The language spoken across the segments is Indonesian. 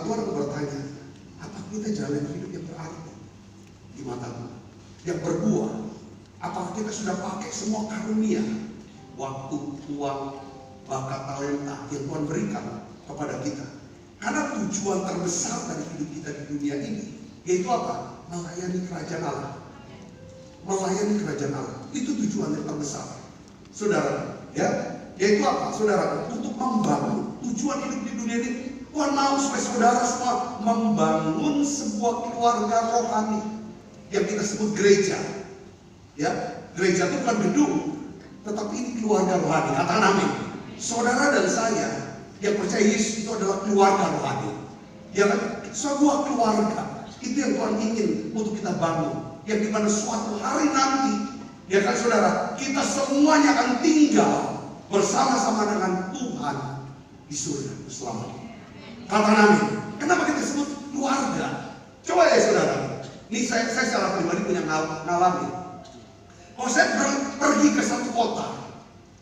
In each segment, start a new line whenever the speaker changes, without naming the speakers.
Tuhan aku bertanya, apa kita jalan hidup yang berarti di matamu, yang berbuah? Apakah kita sudah pakai semua karunia, waktu, uang, bakat, talenta yang Tuhan berikan kepada kita? Karena tujuan terbesar dari hidup kita di dunia ini yaitu apa? Melayani kerajaan Allah. Melayani kerajaan Allah. Itu tujuan yang terbesar, saudara. Ya, yaitu apa, saudara? Untuk membangun. Tujuan hidup di dunia ini, Tuhan mau supaya saudara semua membangun sebuah keluarga rohani yang kita sebut gereja. Ya, gereja itu bukan gedung, tetapi ini keluarga rohani. Katakan amin. Saudara dan saya yang percaya Yesus itu adalah keluarga rohani. Ya kan? Sebuah keluarga. Itu yang Tuhan ingin untuk kita bangun. Yang dimana suatu hari nanti, ya kan saudara, kita semuanya akan tinggal bersama-sama dengan Tuhan di surga selamanya. Katakan amin. Kenapa kita sebut keluarga? Coba ya saudara. Ini saya secara pribadi punya ngalami. Kalau saya pergi ke satu kota,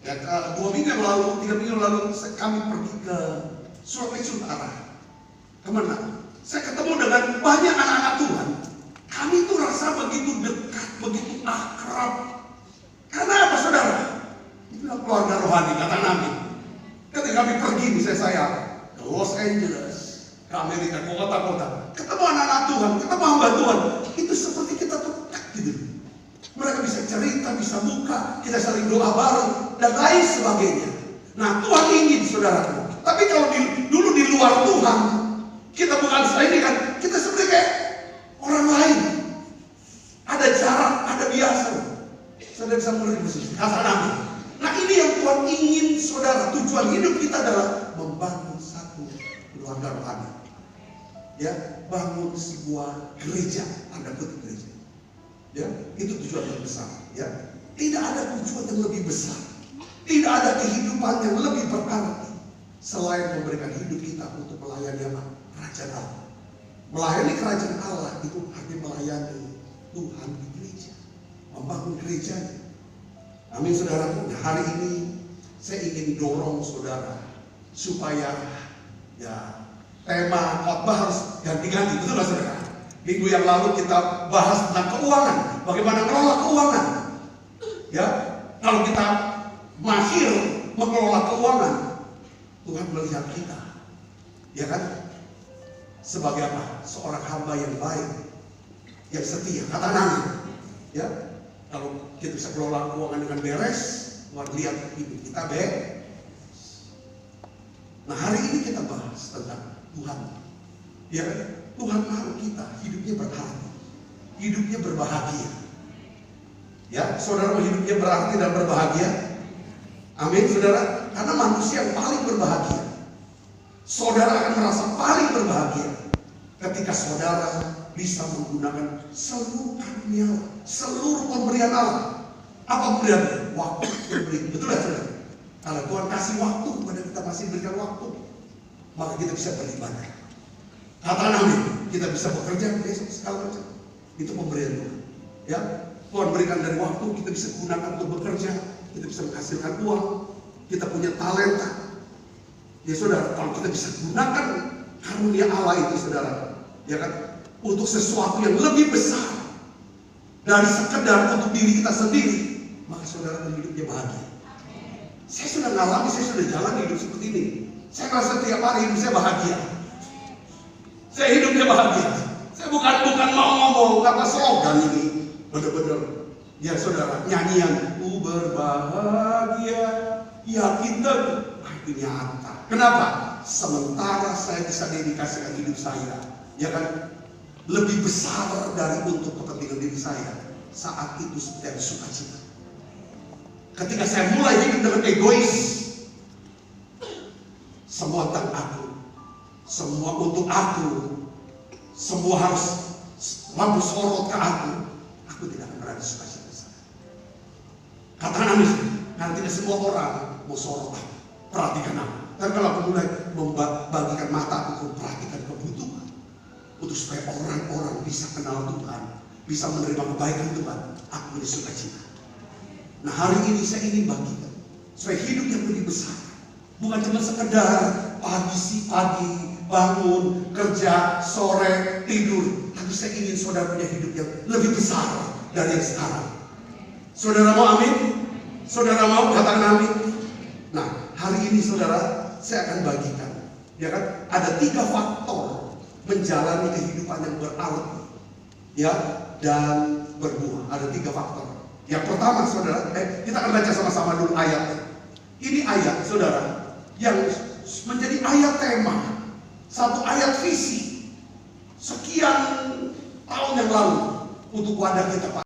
ya 2 minggu yang lalu, 3 minggu yang lalu, kami pergi ke Sulawesi Utara. Kemana? Saya ketemu dengan banyak anak-anak Tuhan. Kami tuh rasa begitu dekat, begitu akrab. Karena apa saudara? Itulah keluarga rohani, kata Nabi. Ketika kami pergi, misalnya saya ke Los Angeles, ke Amerika, ke kota-kota, ketemu anak-anak Tuhan, ketemu hamba Tuhan, itu seperti kita tuh dekat gitu. Mereka bisa cerita, bisa buka, kita saling doa bareng, dan lain sebagainya. Nah, Tuhan ingin saudaraku. Tapi kalau dulu di luar Tuhan, kita bukan ini kan, kita seperti kayak orang lain. Ada jarak, ada biasa. Saudara bisa mengerti posisi. Kata Nabi. Nah, ini yang Tuhan ingin saudara. Tujuan hidup kita adalah membangun satu keluarga rohani. Ya, bangun sebuah gereja. Tanda kutip gereja. Ya, itu tujuan yang besar. Ya, tidak ada tujuan yang lebih besar. Tidak ada kehidupan yang lebih berarti selain memberikan hidup kita untuk melayani apa? Kerajaan Allah. Melayani kerajaan Allah itu artinya melayani Tuhan di gereja, membangun gerejanya. Amin saudaraku. Hari ini saya ingin dorong saudara supaya ya tema khotbah harus ganti-ganti, betul nggak saudara? Minggu yang lalu kita bahas tentang keuangan, bagaimana mengelola keuangan. Ya, kalau kita mahir mengelola keuangan, Tuhan melihat kita, ya kan? Sebagai apa? Seorang hamba yang baik, yang setia. Kata Nabi, ya, kalau kita bisa kelola keuangan dengan beres, Tuhan lihat hidup kita baik. Nah, hari ini kita bahas tentang Tuhan. Ya, Tuhan mau kita hidupnya berarti, hidupnya berbahagia. Ya, saudara mau hidupnya berarti dan berbahagia? Amin, saudara. Karena manusia yang paling berbahagia, saudara akan merasa paling berbahagia ketika saudara bisa menggunakan seluruh karunia, seluruh pemberian Allah. Apa pemberian? Waktu diberi. Betul ya saudara? Kalau Tuhan kasih waktu kepada kita, masih berikan waktu, maka kita bisa beribadah. Katakan amin. Kita bisa bekerja besok segala macam. Itu pemberian Tuhan. Ya, Tuhan berikan dari waktu, kita bisa gunakan untuk bekerja, kita bisa menghasilkan uang, kita punya talenta. Ya saudara, kalau kita bisa gunakan karunia Allah itu saudara, ya kan, untuk sesuatu yang lebih besar dari sekedar untuk diri kita sendiri, maka saudara akan hidupnya bahagia. Saya sudah ngalami, saya sudah jalan hidup seperti ini. Saya merasa tiap hari hidup saya bahagia. Saya hidupnya bahagia. Saya bukan mau ngomong apa slogan ini, benar-benar. Ya saudara, nyanyian ku berbahagia, yakin dan itu nyata. Kenapa? Sementara saya bisa dedikasikan hidup saya, ya kan, lebih besar dari untuk kepentingan diri saya. Saat itu seperti ada sukacita. Ketika saya mulai hidup dengan egois, semua tentang aku, semua untuk aku, semua harus lampu sorot ke aku tidak akan berada sukacita. Katakan amin. Karena tidak semua orang mau sorot aku, perhatikan aku. Dan kalau aku mulai membagikan mata aku, perhatikan kebutuhan, untuk supaya orang-orang bisa kenal Tuhan, bisa menerima kebaikan Tuhan, aku punya sukacita. Nah, hari ini saya ingin bagikan supaya hidup yang lebih besar, bukan cuma sekedar pagi, bangun, kerja, sore, tidur. Tapi saya ingin saudara punya hidup yang lebih besar dari yang sekarang. Saudara mau amin? Saudara mau katakan amin? Nah, hari ini saudara, saya akan bagikan, ya kan? Ada 3 faktor menjalani kehidupan yang berarti, ya, dan berbuah. Ada 3 faktor. Yang pertama, saudara, kita akan baca sama-sama dulu ayatnya. Ini ayat, saudara, yang menjadi ayat tema, satu ayat visi sekian tahun yang lalu untuk wadah kita, Pak.